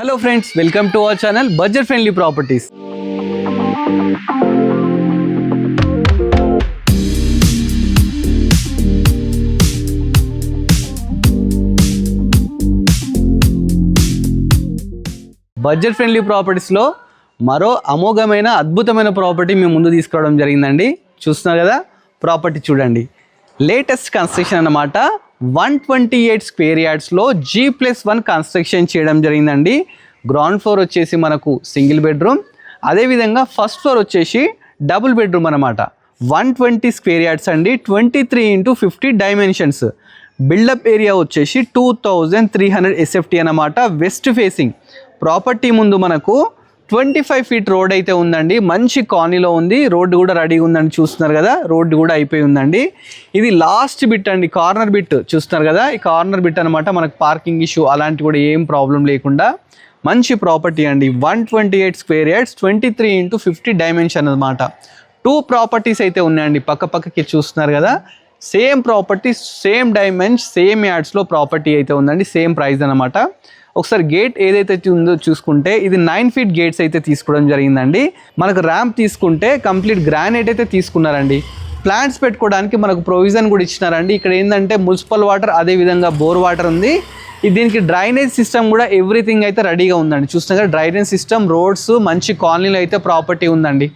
Hello friends, welcome to our channel Budget Friendly Properties. Budget friendly ప్రాపర్టీస్లో మరో అమోఘమైన అద్భుతమైన ప్రాపర్టీ మేము ముందు తీసుకురావడం జరిగిందండి. చూస్తున్నారు కదా, ప్రాపర్టీ చూడండి. లేటెస్ట్ కన్స్ట్రక్షన్ అన్నమాట. 128 స్క్వేర్ యార్డ్స్లో G+1 కన్స్ట్రక్షన్ చేయడం జరిగిందండి. గ్రౌండ్ ఫ్లోర్ వచ్చేసి మనకు సింగిల్ బెడ్రూమ్, అదేవిధంగా ఫస్ట్ ఫ్లోర్ వచ్చేసి డబుల్ బెడ్రూమ్ అన్నమాట. 120 స్క్వేర్ యార్డ్స్ అండి, 23x50 డైమెన్షన్స్. బిల్డప్ ఏరియా వచ్చేసి 2300 SFT అన్నమాట. వెస్ట్ ఫేసింగ్ ప్రాపర్టీ ముందు మనకు 25 ఫీట్ రోడ్ అయితే ఉందండి. మంచి కాలనీలో ఉంది. రోడ్డు కూడా రెడీగా ఉందండి. చూస్తున్నారు కదా, రోడ్డు కూడా అయిపోయి ఉందండి. ఇది లాస్ట్ బిట్ అండి, కార్నర్ బిట్. చూస్తున్నారు కదా, ఈ కార్నర్ బిట్ అనమాట. మనకు పార్కింగ్ ఇష్యూ అలాంటి కూడా ఏం ప్రాబ్లం లేకుండా మంచి ప్రాపర్టీ అండి. 128 స్క్వేర్ యార్డ్స్, 23x50 డైమెన్షన్ అనమాట. 2 ప్రాపర్టీస్ అయితే ఉన్నాయండి పక్క పక్కకి. చూస్తున్నారు కదా, same property, same dimension, same యార్డ్స్లో ప్రాపర్టీ అయితే ఉందండి. సేమ్ ప్రైస్ అనమాట. ఒకసారి గేట్ ఏదైతే ఉందో చూసుకుంటే ఇది 9 ఫీట్ గేట్స్ అయితే తీసుకోవడం జరిగిందండి. మనకు ర్యాంప్ తీసుకుంటే కంప్లీట్ గ్రానైట్ అయితే తీసుకున్నారండి. ప్లాంట్స్ పెట్టుకోవడానికి మనకు ప్రొవిజన్ కూడా ఇచ్చినారండి. ఇక్కడ ఏంటంటే మున్సిపల్ వాటర్, అదేవిధంగా బోర్ వాటర్ ఉంది. దీనికి డ్రైనేజ్ సిస్టమ్ కూడా ఎవ్రీథింగ్ అయితే రెడీగా ఉందండి. చూస్తున్నా కదా, డ్రైనేజ్ సిస్టమ్, రోడ్స్, మంచి కాలనీలో అయితే ప్రాపర్టీ ఉందండి.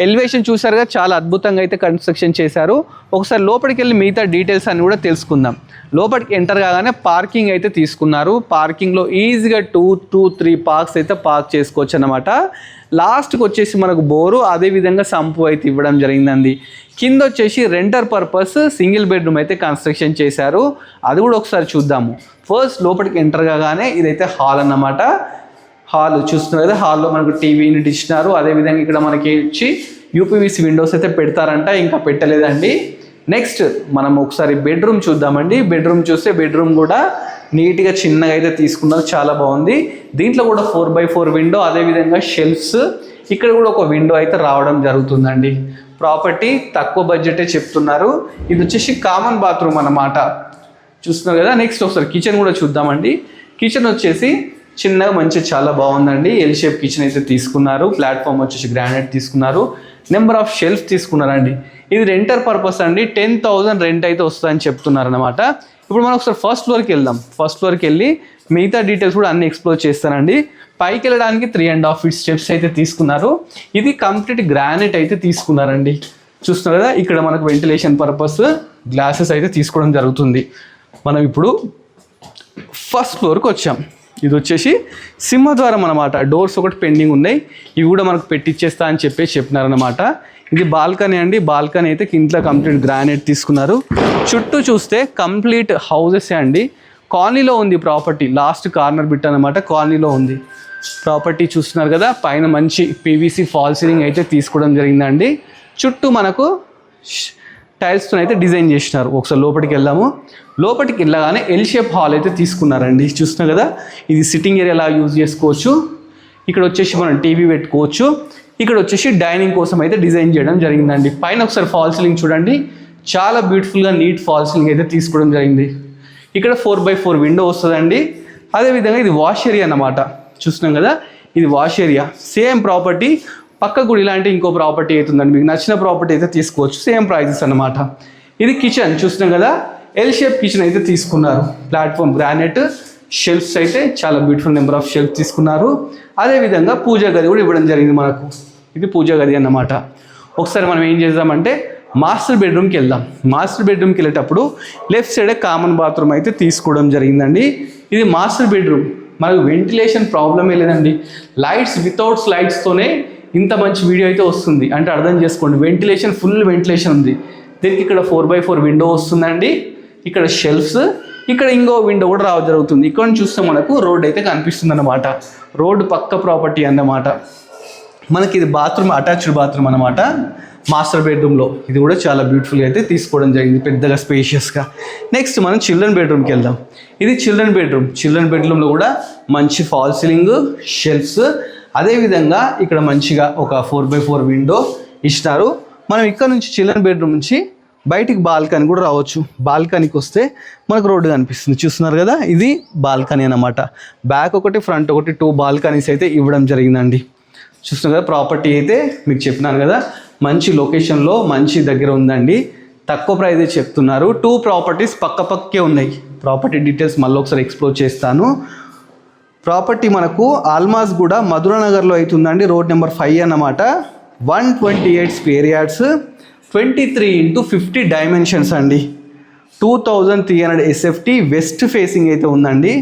ఎలివేషన్ చూసారుగా, చాలా అద్భుతంగా అయితే కన్స్ట్రక్షన్ చేశారు. ఒకసారి లోపలికి వెళ్ళి మిగతా డీటెయిల్స్ అని కూడా తెలుసుకుందాం. లోపలికి ఎంటర్ కాగానే పార్కింగ్ అయితే తీసుకున్నారు. పార్కింగ్లో ఈజీగా 2-3 పార్క్స్ అయితే పార్క్ చేసుకోవచ్చు అన్నమాట. లాస్ట్కి వచ్చేసి మనకు బోరు, అదేవిధంగా సంపు అయితే ఇవ్వడం జరిగిందండి. కింద వచ్చేసి రెంటర్ పర్పస్ సింగిల్ బెడ్రూమ్ అయితే కన్స్ట్రక్షన్ చేశారు. అది కూడా ఒకసారి చూద్దాము. ఫస్ట్ లోపలికి ఎంటర్ కాగానే ఇదైతే హాల్ అన్నమాట. హాల్ చూస్తున్నారు కదా, హాల్లో మనకు టీవీ యూనిట్ ఇచ్చినారు. అదేవిధంగా ఇక్కడ మనకి వచ్చి యూపీవీసీ విండోస్ అయితే పెడతారంట, ఇంకా పెట్టలేదండి. నెక్స్ట్ మనం ఒకసారి బెడ్రూమ్ చూద్దామండి. బెడ్రూమ్ చూస్తే బెడ్రూమ్ కూడా నీట్గా చిన్నగా అయితే తీసుకున్నారు, చాలా బాగుంది. దీంట్లో కూడా 4x4 విండో, అదేవిధంగా షెల్ఫ్స్, ఇక్కడ కూడా ఒక విండో అయితే రావడం జరుగుతుందండి. ప్రాపర్టీ తక్కువ బడ్జెటే చెప్తున్నారు. ఇది వచ్చేసి కామన్ బాత్రూమ్ అన్నమాట. చూస్తున్నారు కదా. నెక్స్ట్ ఒకసారి కిచెన్ కూడా చూద్దామండి. కిచెన్ వచ్చేసి చిన్నగా మంచి చాలా బాగుందండి. ఎల్ షేప్ కిచెన్ అయితే తీసుకున్నారు. ప్లాట్ఫామ్ వచ్చేసి గ్రానైట్ తీసుకున్నారు. నెంబర్ ఆఫ్ షెల్ఫ్ తీసుకున్నారండి. ఇది రెంటర్ పర్పస్ అండి. 10,000 రెంట్ అయితే వస్తుందని చెప్తున్నారు అనమాట. ఇప్పుడు మనం ఒకసారి ఫస్ట్ ఫ్లోర్కి వెళ్దాం. ఫస్ట్ ఫ్లోర్కి వెళ్ళి మిగతా డీటెయిల్స్ కూడా అన్ని ఎక్స్ప్లోర్ చేస్తానండి. పైకి వెళ్ళడానికి 3.5 ఫీట్ స్టెప్స్ అయితే తీసుకున్నారు. ఇది కంప్లీట్ గ్రానైట్ అయితే తీసుకున్నారండి. చూస్తున్నారు కదా, ఇక్కడ మనకు వెంటిలేషన్ పర్పస్ గ్లాసెస్ అయితే తీసుకోవడం జరుగుతుంది. మనం ఇప్పుడు ఫస్ట్ ఫ్లోర్కి వచ్చాం. ఇది వచ్చేసి సింహద్వారం అనమాట. డోర్స్ ఒకటి పెండింగ్ ఉన్నాయి, ఇవి కూడా మనకు పెట్టిచ్చేస్తా అని చెప్పినారనమాట. ఇది బాల్కనీ అండి. బాల్కనీ అయితే కింద కంప్లీట్ గ్రానైట్ తీసుకున్నారు. చుట్టూ చూస్తే కంప్లీట్ హౌసెస్ అండి. కాలనీలో ఉంది ప్రాపర్టీ. లాస్ట్ కార్నర్ బిట్ అనమాట, కాలనీలో ఉంది ప్రాపర్టీ. చూస్తున్నారు కదా, పైన మంచి పీవీసీ ఫాల్ సీలింగ్ అయితే తీసుకోవడం జరిగిందండి. చుట్టూ మనకు టైల్స్తో అయితే డిజైన్ చేసినారు. ఒకసారి లోపలికి వెళ్దాము. లోపలికి వెళ్ళగానే ఎల్ షేప్ హాల్ అయితే తీసుకున్నారండి. చూస్తున్నారు కదా, ఇది సిట్టింగ్ ఏరియా ఎలా యూజ్ చేసుకోవచ్చు. ఇక్కడ వచ్చేసి మనం టీవీ పెట్టుకోవచ్చు. ఇక్కడ వచ్చేసి డైనింగ్ కోసం అయితే డిజైన్ చేయడం జరిగిందండి. పైన ఒకసారి ఫాల్ సీలింగ్ చూడండి, చాలా బ్యూటిఫుల్గా నీట్ ఫాల్ సీలింగ్ అయితే తీసుకోవడం జరిగింది. ఇక్కడ 4x4 విండో వస్తుందండి. అదేవిధంగా ఇది వాష్ ఏరియా అన్నమాట. చూస్తున్నాం కదా, ఇది వాష్ ఏరియా. సేమ్ ప్రాపర్టీ పక్క కూడా ఇలాంటి ఇంకో ప్రాపర్టీ అవుతుందండి. మీకు నచ్చిన ప్రాపర్టీ అయితే తీసుకోవచ్చు. సేమ్ ప్రైజెస్ అన్నమాట. ఇది కిచెన్ చూస్తున్నాం కదా, ఎల్ షేప్ కిచెన్ అయితే తీసుకున్నారు. ప్లాట్ఫామ్ గ్రానైట్, షెల్ఫ్స్ అయితే చాలా బ్యూటిఫుల్ నెంబర్ ఆఫ్ షెల్ఫ్ తీసుకున్నారు. అదేవిధంగా పూజా గది కూడా ఇవ్వడం జరిగింది మనకు. ఇది పూజా గది అన్నమాట. ఒకసారి మనం ఏం చేద్దామంటే మాస్టర్ బెడ్రూమ్కి వెళ్దాం. మాస్టర్ బెడ్రూమ్కి వెళ్ళేటప్పుడు లెఫ్ట్ సైడే కామన్ బాత్రూమ్ అయితే తీసుకోవడం జరిగిందండి. ఇది మాస్టర్ బెడ్రూమ్. మనకు వెంటిలేషన్ ప్రాబ్లమే లేదండి. లైట్స్, వితౌట్ లైట్స్తోనే ఇంత మంచి వీడియో అయితే వస్తుంది అంటే అర్థం చేసుకోండి. వెంటిలేషన్, ఫుల్ వెంటిలేషన్ ఉంది. దీనికి ఇక్కడ 4x4 విండో వస్తుందండి. ఇక్కడ షెల్ఫ్స్, ఇక్కడ ఇంకో విండో కూడా రావడం జరుగుతుంది. ఇక్కడ నుంచి చూస్తే మనకు రోడ్ అయితే కనిపిస్తుంది అన్నమాట. రోడ్డు పక్క ప్రాపర్టీ అన్నమాట. మనకి ఇది బాత్రూమ్, అటాచ్డ్ బాత్రూమ్ అన్నమాట మాస్టర్ బెడ్రూమ్లో. ఇది కూడా చాలా బ్యూటిఫుల్గా అయితే తీసుకోవడం జరిగింది, పెద్దగా స్పేషియస్గా. నెక్స్ట్ మనం చిల్డ్రన్ బెడ్రూమ్కి వెళ్దాం. ఇది చిల్డ్రన్ బెడ్రూమ్. చిల్డ్రన్ బెడ్రూమ్లో కూడా మంచి ఫాల్ సీలింగ్, షెల్ఫ్స్, అదేవిధంగా ఇక్కడ మంచిగా ఒక 4x4 విండో ఇస్తారు. మనం ఇక్కడ నుంచి చిల్డ్రన్ బెడ్రూమ్ నుంచి బయటికి బాల్కనీ కూడా రావచ్చు. బాల్కనీకి వస్తే మనకు రోడ్డు కనిపిస్తుంది, చూస్తున్నారు కదా, ఇది బాల్కనీ అన్నమాట. బ్యాక్ ఒకటి ఫ్రంట్ ఒకటి 2 బాల్కనీస్ అయితే ఇవ్వడం జరిగిందండి. చూస్తున్నారు కదా, ప్రాపర్టీ అయితే మీకు చెప్పినాను కదా, మంచి లొకేషన్లో మంచి దగ్గర ఉందండి. తక్కువ ప్రైజే చెప్తున్నారు. 2 ప్రాపర్టీస్ పక్కపక్కే ఉన్నాయి. ప్రాపర్టీ డీటెయిల్స్ మళ్ళీ ఒకసారి ఎక్స్ప్లోర్ చేస్తాను. ప్రాపర్టీ మనకు ఆల్మాస్ కూడా మధురానగర్లో అవుతుందండి. రోడ్ నెంబర్ 5 అన్నమాట. 128 స్క్వేర్ యార్డ్స్, 23x50 డైమెన్షన్స్ అండి. 2300 SFT వెస్ట్ ఫేసింగ్ అయితే ఉందండి.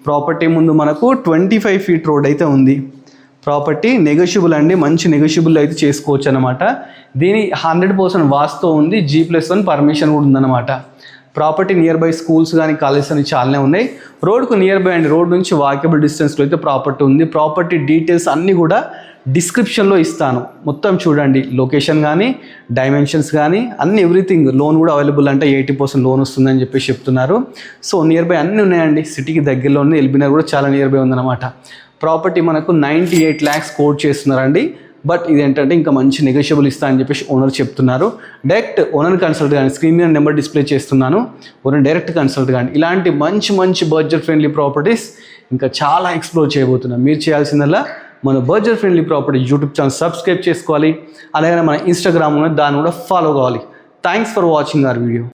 ప్రాపర్టీ ముందు మనకు 25 ఫీట్ రోడ్ అయితే ఉంది. ప్రాపర్టీ నెగోషియబుల్ అండి, మంచి నెగోషియబుల్ అయితే చేసుకోవచ్చు అనమాట. దీని 100% వాస్తు ఉంది, G+1 పర్మిషన్ కూడా ఉందన్నమాట. ప్రాపర్టీ నియర్ బై స్కూల్స్ కానీ కాలేజెస్ అని చాలానే ఉన్నాయి. రోడ్కు నియర్ బై అండి, రోడ్ నుంచి వాకబుల్ డిస్టెన్స్లో అయితే ప్రాపర్టీ ఉంది. ప్రాపర్టీ డీటెయిల్స్ అన్నీ కూడా డిస్క్రిప్షన్లో ఇస్తాను, మొత్తం చూడండి. లొకేషన్ కానీ డైమెన్షన్స్ కానీ అన్ని ఎవ్రీథింగ్. లోన్ కూడా అవైలబుల్ అంటే 80% లోన్ వస్తుందని చెప్పేసి చెప్తున్నారు. సో నియర్ బై అన్నీ ఉన్నాయండి. సిటీకి దగ్గరలో ఉంది. ఎల్బీనగర్ కూడా చాలా నియర్ బై ఉందన్నమాట. ప్రాపర్టీ మనకు 98 lakhs కోట్ చేస్తున్నారండి. బట్ ఇదేంటంటే ఇంకా మంచి నెగోషియబుల్ ఇస్తా అని చెప్పేసి ఓనర్ చెప్తున్నారు. డైరెక్ట్ ఓనర్ కన్సల్ట్ కానీ, స్క్రీన్ మీద నెంబర్ డిస్ప్లే చేస్తున్నాను, ఓనర్ డైరెక్ట్ కన్సల్ట్ కానీ. ఇలాంటి మంచి బడ్జెట్ ఫ్రెండ్లీ ప్రాపర్టీస్ ఇంకా చాలా ఎక్స్ప్లోర్ చేయబోతున్నాం. మీరు చేయాల్సిందల్లా మన budget friendly property YouTube channel subscribe చేసుకోవాలి. అలాగే మన ఇన్స్టాగ్రామ్ ఉన్నది, దాన్ని కూడా ఫాలో కావాలి. Thanks for watching our video.